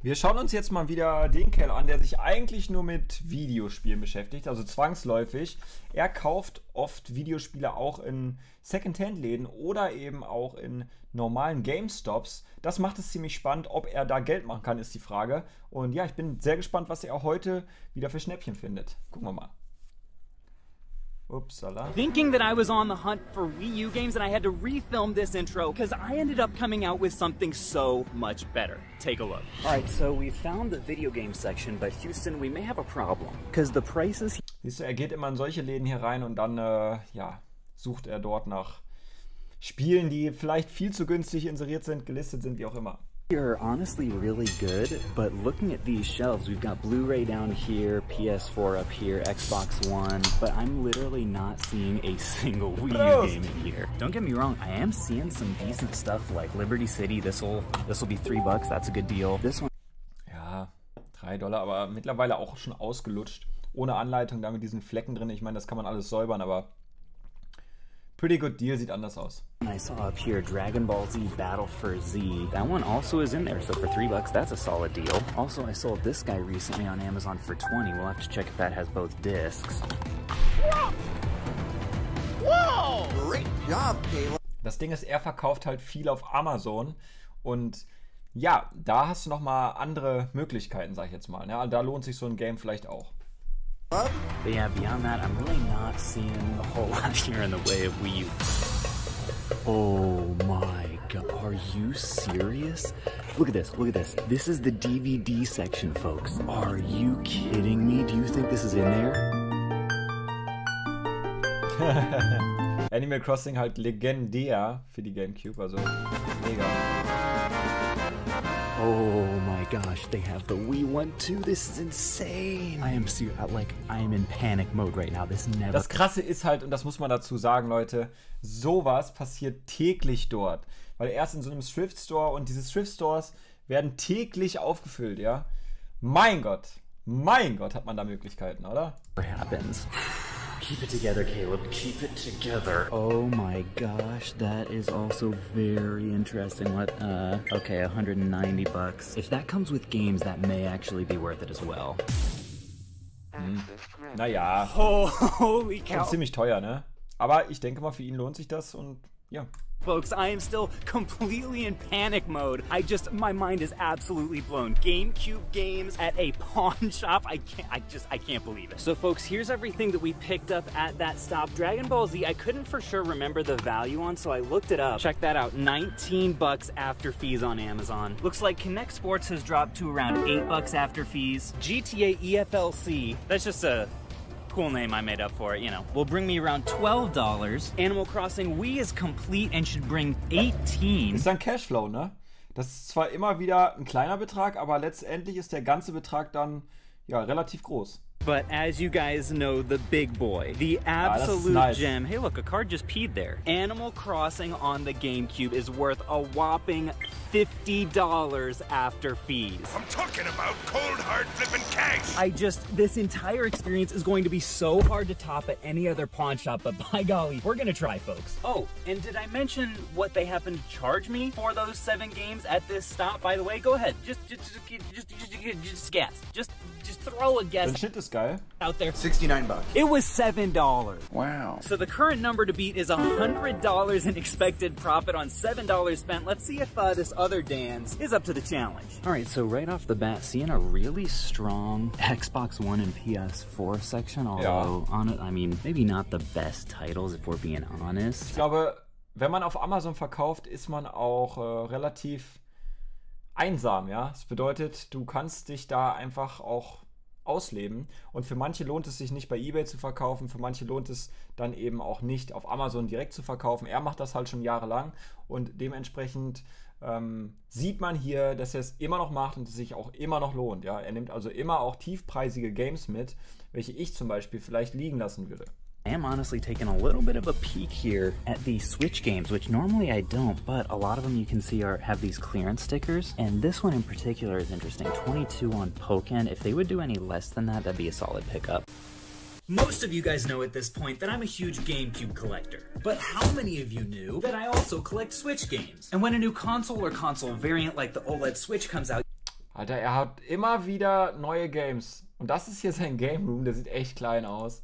Wir schauen uns jetzt mal wieder den Kerl an, der sich eigentlich nur mit Videospielen beschäftigt, also zwangsläufig. Er kauft oft Videospiele auch in Secondhand-Läden oder eben auch in normalen GameStops. Das macht es ziemlich spannend. Ob er da Geld machen kann, ist die Frage. Und ja, ich bin sehr gespannt, was er auch heute wieder für Schnäppchen findet. Gucken wir mal. Upsala. Thinking that I was on the hunt for Wii U games and I had to refilm this intro because I ended up coming out with something so much better. Take a look. Alright, so we found the video game section, but Houston, we may have a problem. Because the prices... Siehst du, er geht immer in solche Läden hier rein und dann, ja, sucht er dort nach Spielen, die vielleicht viel zu günstig inseriert sind, gelistet sind, wie auch immer. Are honestly really good, but looking at these shelves, we've got Blu-ray down here, PS4 up here, Xbox One, but I'm literally not seeing a single Wii U game in here. Don't get me wrong, I am seeing some decent stuff like Liberty City. This'll be $3, that's a good deal. This one, ja, $3, aber mittlerweile auch schon ausgelutscht, ohne Anleitung, da mit diesen Flecken drin. Ich meine, das kann man alles säubern, aber pretty good deal, sieht anders aus. I saw up here Dragon Ball Z Battle for Z. That one also is in there, so for $3, that's a solid deal. Also, I sold this guy recently on Amazon for $20. We'll have to check if that has both discs. Whoa! Great job, Caleb. Das Ding ist, er verkauft halt viel auf Amazon und ja, da hast du nochmal andere Möglichkeiten, sag ich jetzt mal. Ja, da lohnt sich so ein Game vielleicht auch. But yeah, beyond that, I'm really not seeing a whole lot here in the way of Wii U. Oh my god, are you serious? Look at this, look at this. This is the DVD section, folks. Are you kidding me? Do you think this is in there? Animal Crossing halt legendär für die Gamecube, also mega. Oh my gosh, they have the Wii one too. This is insane. I am in panic mode right now. This never. Das Krasse ist halt, und das muss man dazu sagen, Leute, sowas passiert täglich dort. Weil er ist in so einem Thrift Store und diese Thrift Stores werden täglich aufgefüllt, ja. Mein Gott, hat man da Möglichkeiten, oder? Happens. Keep it together, Caleb. Keep it together. Oh my gosh, that is also very interesting. What? Okay, $190. If that comes with games, that may actually be worth it as well. Naja. Oh, holy cow. Ziemlich teuer, ne? Aber ich denke mal, für ihn lohnt sich das und ja. Folks, I am still completely in panic mode. My mind is absolutely blown. GameCube games at a pawn shop. I can't believe it. So folks, here's everything that we picked up at that stop. Dragon Ball Z, I couldn't for sure remember the value on, so I looked it up. Check that out, $19 after fees on Amazon. Looks like Kinect Sports has dropped to around $8 after fees. GTA EFLC, that's just a cool name I made up for it, you know. Will bring me around $12. Animal Crossing Wii is complete and should bring $18. Ist dann Cashflow, ne? Das ist zwar immer wieder ein kleiner Betrag, aber letztendlich ist der ganze Betrag dann ja relativ groß. But as you guys know, the big boy, the absolute nice gem. Hey, look, a card just peed there. Animal Crossing on the GameCube is worth a whopping $50 after fees. I'm talking about cold, hard flipping cash. This entire experience is going to be so hard to top at any other pawn shop, but by golly, we're gonna try, folks. Oh, and did I mention what they happen to charge me for those 7 games at this stop? By the way, go ahead, just guess. Just throw a guess. Der Shit ist geil. Out there. $69. It was $7. Wow. So the current number to beat is $100 in expected profit on $7 spent. Let's see if this other Dan's is up to the challenge. All right, so right off the bat, seeing a really strong Xbox One and PS4 section, although on it, I mean, maybe not the best titles if we're being honest. Ich glaube, wenn man auf Amazon verkauft, ist man auch relativ einsam, ja. Das bedeutet, du kannst dich da einfach auch ausleben und für manche lohnt es sich nicht bei eBay zu verkaufen, für manche lohnt es dann eben auch nicht auf Amazon direkt zu verkaufen. Er macht das halt schon jahrelang und dementsprechend sieht man hier, dass er es immer noch macht und es sich auch immer noch lohnt. Ja? Er nimmt also immer auch tiefpreisige Games mit, welche ich zum Beispiel vielleicht liegen lassen würde. I am honestly taking a little bit of a peek here at these Switch games, which normally I don't, but a lot of them you can see have these clearance stickers, and this one in particular is interesting. 22 on Pokken. If they would do any less than that, that'd be a solid pickup. Most of you guys know at this point that I'm a huge GameCube collector. But how many of you knew that I also collect Switch games? And when a new console or console variant like the OLED Switch comes out, Alter, er hat immer wieder neue Games. Und das ist hier sein Game Room, der sieht echt klein aus.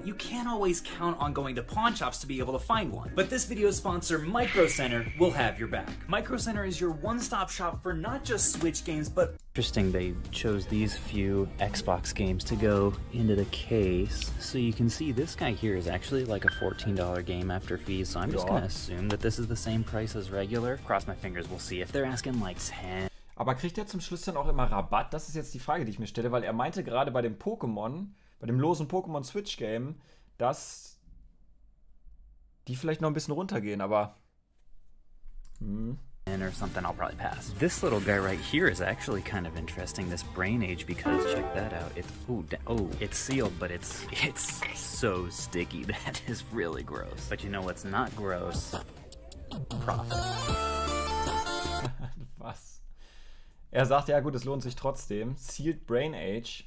You can't always count on going to pawn shops to be able to find one. But this video's sponsor, Micro Center, will have your back. Micro Center is your one-stop shop for not just Switch games, but... Interesting, they chose these few Xbox games to go into the case. So you can see this guy here is actually like a $14 game after fees. So I'm just gonna assume that this is the same price as regular. Cross my fingers, we'll see. If they're asking like 10... Aber kriegt er zum Schluss dann auch immer Rabatt? Das ist jetzt die Frage, die ich mir stelle, weil er meinte gerade bei dem Pokémon... bei dem losen Pokémon Switch Game, dass die vielleicht noch ein bisschen runtergehen, aber or something, I'll probably pass. This little guy right here is actually kind of interesting, this Brain Age, because check that out. It's it's sealed, but it's so sticky. That is really gross. But you know what's not gross? Profit. Was? Er sagt, ja gut, es lohnt sich trotzdem. Sealed Brain Age.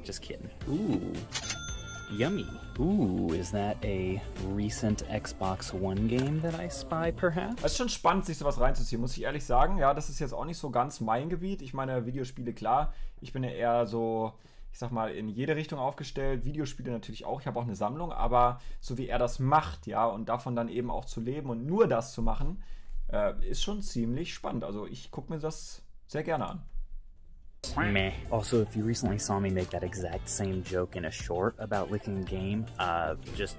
Just kidding. Ooh. Yummy. Ooh, is that a recent Xbox One game that I spy, perhaps? Es ist schon spannend, sich sowas reinzuziehen, muss ich ehrlich sagen. Ja, das ist jetzt auch nicht so ganz mein Gebiet. Ich meine, Videospiele, klar. Ich bin ja eher so, ich sag mal, in jede Richtung aufgestellt. Videospiele natürlich auch. Ich habe auch eine Sammlung. Aber so wie er das macht, ja, und davon dann eben auch zu leben und nur das zu machen, ist schon ziemlich spannend. Also ich gucke mir das sehr gerne an. Meh. Also, if you recently saw me make that exact same joke in a short about licking a game, just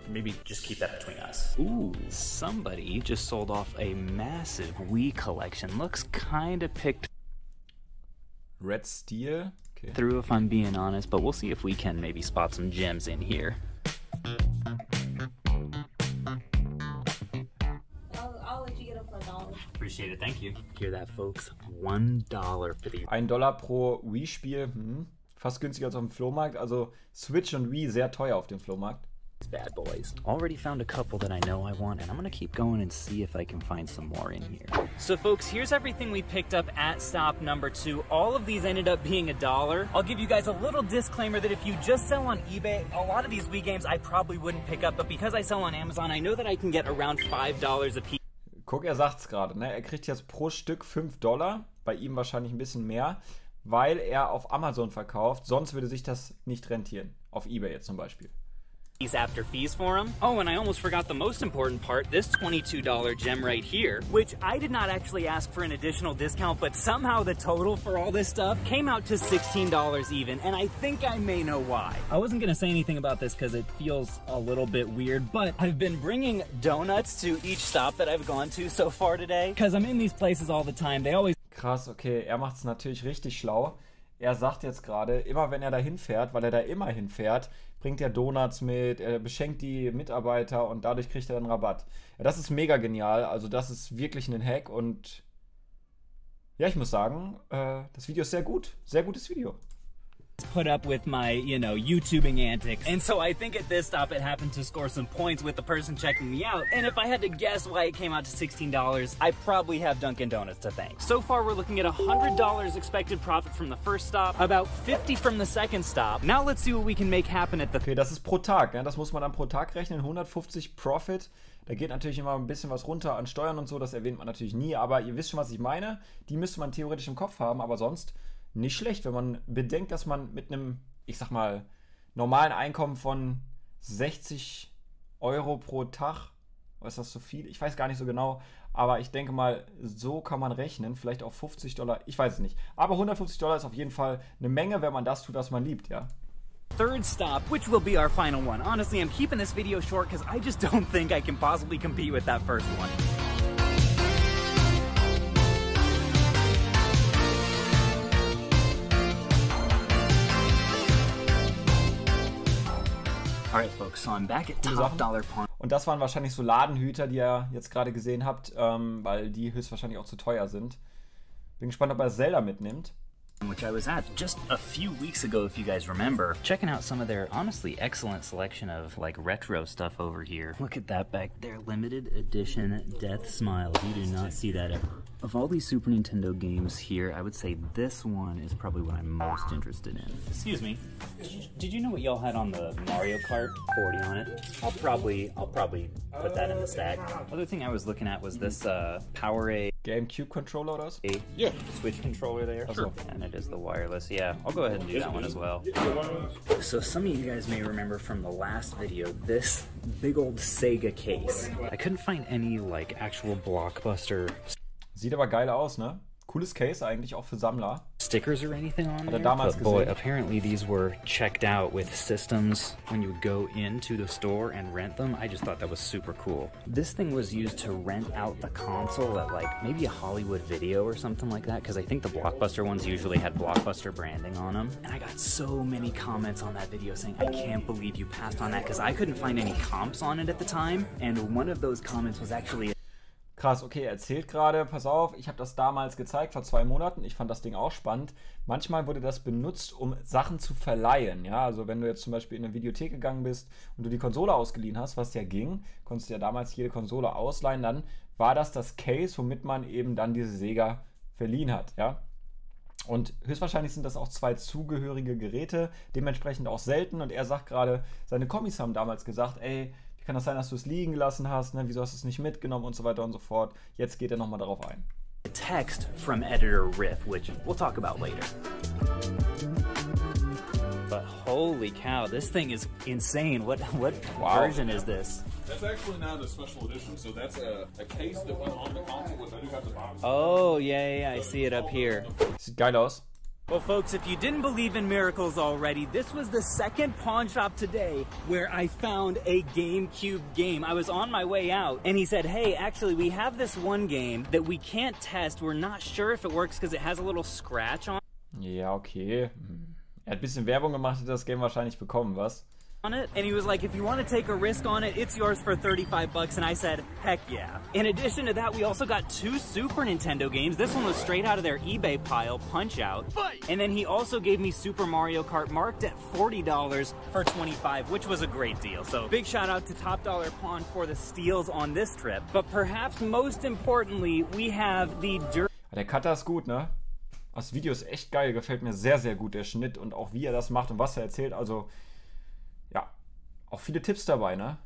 keep that between us. Ooh, somebody just sold off a massive Wii collection. Looks kinda picked Red Steel? Okay. Through, if I'm being honest, but we'll see if we can maybe spot some gems in here. I'll let you get up for $1. Appreciate it, thank you. Hear that, folks? $1 for the... $1 pro Wii-Spiel, fast günstiger als auf dem Flohmarkt. Also Switch und Wii sehr teuer auf dem Flohmarkt. Bad boys. Already found a couple that I know I want, and I'm gonna keep going and see if I can find some more in here. So folks, here's everything we picked up at stop number 2. All of these ended up being $1. I'll give you guys a little disclaimer that if you just sell on eBay, a lot of these Wii games I probably wouldn't pick up, but because I sell on Amazon, I know that I can get around $5 a piece. Guck, er sagt's gerade, ne? Er kriegt jetzt pro Stück $5, bei ihm wahrscheinlich ein bisschen mehr, weil er auf Amazon verkauft, sonst würde sich das nicht rentieren. Auf eBay jetzt zum Beispiel. After fees for them. Oh, and I almost forgot the most important part, this $22 gem right here, which I did not actually ask for an additional discount, but somehow the total for all this stuff came out to $16 even, and I think I may know why. I wasn't gonna say anything about this because it feels a little bit weird, but I've been bringing donuts to each stop that I've gone to so far today, because I'm in these places all the time. They always... Krass, okay, er macht's natürlich richtig schlau. Er sagt jetzt gerade, immer wenn er da hinfährt, weil er da immer hinfährt, bringt er Donuts mit, er beschenkt die Mitarbeiter und dadurch kriegt er dann Rabatt. Ja, das ist mega genial, also das ist wirklich ein Hack und ja, ich muss sagen, das Video ist sehr gut, sehr gutes Video. Put up with my, you know, YouTubing antics. And so I think at this stop it happened to score some points with the person checking me out. And if I had to guess why it came out to $16, I probably have Dunkin' Donuts to thank. So far we're looking at $100 expected profit from the first stop, about $50 from the second stop. Now let's see what we can make happen at the... Okay, das ist pro Tag, ne? Das muss man dann pro Tag rechnen, 150 Profit. Da geht natürlich immer ein bisschen was runter an Steuern und so, das erwähnt man natürlich nie, aber ihr wisst schon, was ich meine. Die müsste man theoretisch im Kopf haben, aber sonst... nicht schlecht, wenn man bedenkt, dass man mit einem, ich sag mal, normalen Einkommen von 60 Euro pro Tag, ist das so viel? Ich weiß gar nicht so genau, aber ich denke mal, so kann man rechnen, vielleicht auch $50, ich weiß es nicht. Aber $150 ist auf jeden Fall eine Menge, wenn man das tut, was man liebt, ja. Third stop, which will be our final one. Honestly, I'm keeping this video short because I just don't think I can possibly compete with that first one. Alright folks, so I'm back at Top Dollar Pawn. Und das waren wahrscheinlich so Ladenhüter, die ihr jetzt gerade gesehen habt, weil die höchstwahrscheinlich auch zu teuer sind. Bin gespannt, ob er Zelda mitnimmt. Which I was at just a few weeks ago, if you guys remember, checking out some of their honestly excellent selection of like retro stuff over here. Look at that back there, limited edition Death Smiles. You do not see that ever. Of all these Super Nintendo games here, I would say this one is probably what I'm most interested in. Excuse me, did you know what y'all had on the Mario Kart 40 on it? I'll probably put that in the stack. Other thing I was looking at was this Power Gamecube controller oder was? Yeah, Switch controller there. Sure. And it is the wireless. Yeah, I'll go ahead and do that one as well. So some of you guys may remember from the last video this big old Sega case. I couldn't find any like actual Blockbuster Sieht aber geil aus, ne? Cooles Case eigentlich auch für Sammler. stickers or anything on there. Damals But boy, gesehen. apparently these were checked out with systems when you would go into the store and rent them. I just thought that was super cool. This thing was used to rent out the console at like maybe a Hollywood Video or something like that, because I think the Blockbuster ones usually had Blockbuster branding on them. And I got so many comments on that video saying, I can't believe you passed on that, because I couldn't find any comps on it at the time. And one of those comments was actually Krass, okay, er erzählt gerade, pass auf, ich habe das damals gezeigt, vor 2 Monaten, ich fand das Ding auch spannend. Manchmal wurde das benutzt, um Sachen zu verleihen, ja, also wenn du jetzt zum Beispiel in eine Videothek gegangen bist und du die Konsole ausgeliehen hast, was ja ging, konntest du ja damals jede Konsole ausleihen, dann war das Case, womit man eben dann diese Sega verliehen hat, ja. Und höchstwahrscheinlich sind das auch 2 zugehörige Geräte, dementsprechend auch selten, und er sagt gerade, seine Kommis haben damals gesagt, ey, kann das sein, dass du es liegen gelassen hast, ne? Wieso hast du es nicht mitgenommen und so weiter und so fort. Jetzt geht er nochmal darauf ein. a text from editor Riff, which we'll talk about later. But holy cow, this thing is insane. What version is this? That's actually not a special edition, so that's a case that went on the console, but I do have the box. Oh, yeah, I see it up here. Sieht geil aus. Well, folks, if you didn't believe in miracles already, this was the second pawn shop today where I found a GameCube game. I was on my way out, and he said, hey, actually, we have this one game that we can't test. We're not sure if it works because it has a little scratch on Ja, okay. Er hat ein bisschen Werbung gemacht, hat das Game wahrscheinlich bekommen, was? it, and he was like, if you want to take a risk on it, it's yours for 35 bucks, and I said, heck yeah. In addition to that, we also got 2 Super Nintendo games. This one was straight out of their eBay pile, Punch-Out. And then he also gave me Super Mario Kart marked at $40 for $25, which was a great deal. So big shout out to Top Dollar Pawn for the steals on this trip. But perhaps most importantly, we have the Der Cutter ist gut, ne? Das Video ist echt geil, gefällt mir sehr, sehr gut, der Schnitt und auch wie er das macht und was er erzählt. Also, ja, auch viele Tipps dabei, ne?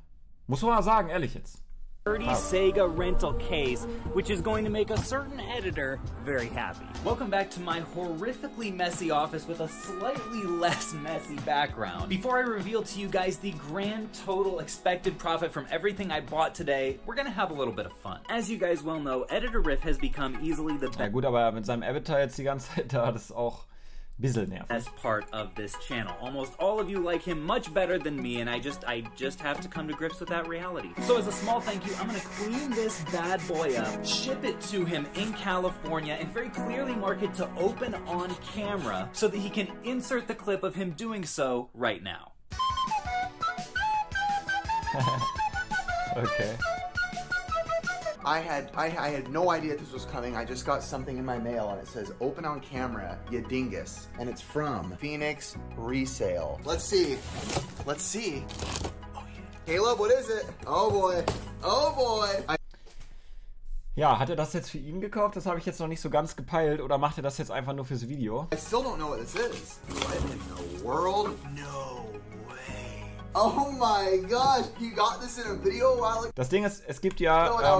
Muss man mal sagen, ehrlich jetzt. dirty Sega rental case, which is going to make a certain editor very happy. Welcome back to my horrifically messy office with a slightly less messy background. Before I reveal to you guys the grand total expected profit from everything I bought today, we're gonna have a little bit of fun. As you guys well know, Editor Riff has become easily the Ja gut, aber mit seinem Avatar jetzt die ganze Zeit da, das ist auch ein bisschen nervig. as part of this channel. Almost all of you like him much better than me, and I just have to come to grips with that reality. So as a small thank you, I'm gonna clean this bad boy up, ship it to him in California, and very clearly mark it to open on camera so that he can insert the clip of him doing so right now. Okay. I had no idea this was coming. I just got something in my mail and it says open on camera, you dingus. And it's from Phoenix Resale. Let's see. Let's see. Oh yeah. Caleb, what is it? Oh boy. Oh boy. Ja, hat er das jetzt für ihn gekauft? Das habe ich jetzt noch nicht so ganz gepeilt. Oder macht er das jetzt einfach nur fürs Video? I still don't know what this is. What in the world? No way. Oh my gosh, you got this in a video a while ago? Das Ding ist, es gibt ja...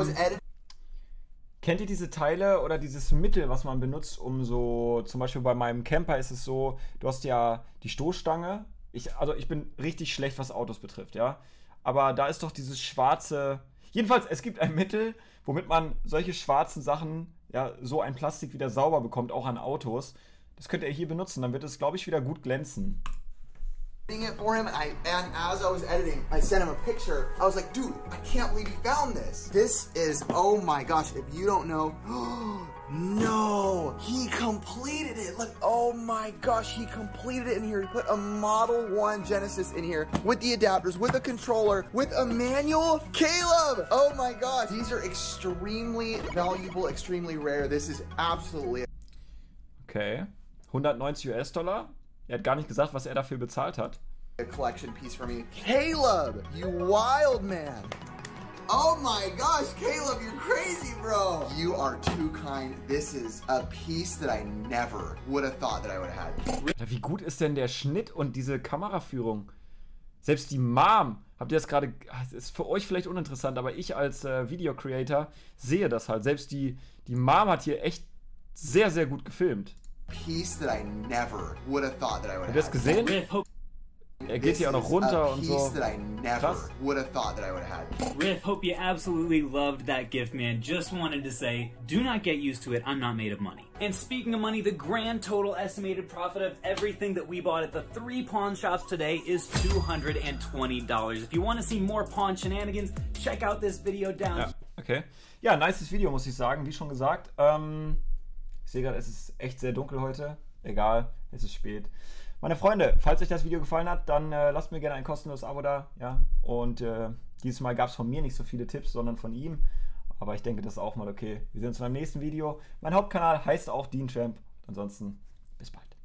kennt ihr diese Teile oder dieses Mittel, was man benutzt, um so... Zum Beispiel bei meinem Camper ist es so, du hast ja die Stoßstange. Ich bin richtig schlecht, was Autos betrifft, ja. Aber da ist doch dieses schwarze... Jedenfalls, es gibt ein Mittel, womit man solche schwarzen Sachen, ja, so ein Plastik wieder sauber bekommt, auch an Autos. Das könnt ihr hier benutzen, dann wird es, glaube ich, wieder gut glänzen. It for him, and as I was editing, I sent him a picture. I was like, dude, I can't believe you found this. This is, oh my gosh, if you don't know, no, he completed it. Look, oh my gosh, he completed it in here. He put a Model 1 Genesis in here with the adapters, with a controller, with a manual. Caleb, oh my gosh, these are extremely valuable, extremely rare. This is absolutely... Okay, $190. Er hat gar nicht gesagt, was er dafür bezahlt hat. A collection piece for me. Caleb, you wild man. Oh my gosh, Caleb, you're crazy, bro. You are too kind. This is a piece that I never would have thought that I would have had. Wie gut ist denn der Schnitt und diese Kameraführung? Selbst die Mom, habt ihr das gerade, ist für euch vielleicht uninteressant, aber ich als Video-Creator sehe das halt. Selbst die Mom hat hier echt sehr, sehr gut gefilmt. Piece that I never would have thought that I would have had. Habt ihr das gesehen? Er geht hier auch noch runter und so. Krass. Riff, hope you absolutely loved that gift, man. Just wanted to say, do not get used to it. I'm not made of money. And speaking of money, the grand total estimated profit of everything that we bought at the 3 pawn shops today is $220. If you want to see more pawn shenanigans, check out this video down. Ja, okay. Ja, nices Video, muss ich sagen, wie schon gesagt. Ich sehe gerade, es ist echt sehr dunkel heute. Egal, es ist spät. Meine Freunde, falls euch das Video gefallen hat, dann lasst mir gerne ein kostenloses Abo da. Ja? Und dieses Mal gab es von mir nicht so viele Tipps, sondern von ihm. Aber ich denke, das ist auch mal okay. Wir sehen uns beim nächsten Video. Mein Hauptkanal heißt auch Dean Champ. Ansonsten, bis bald.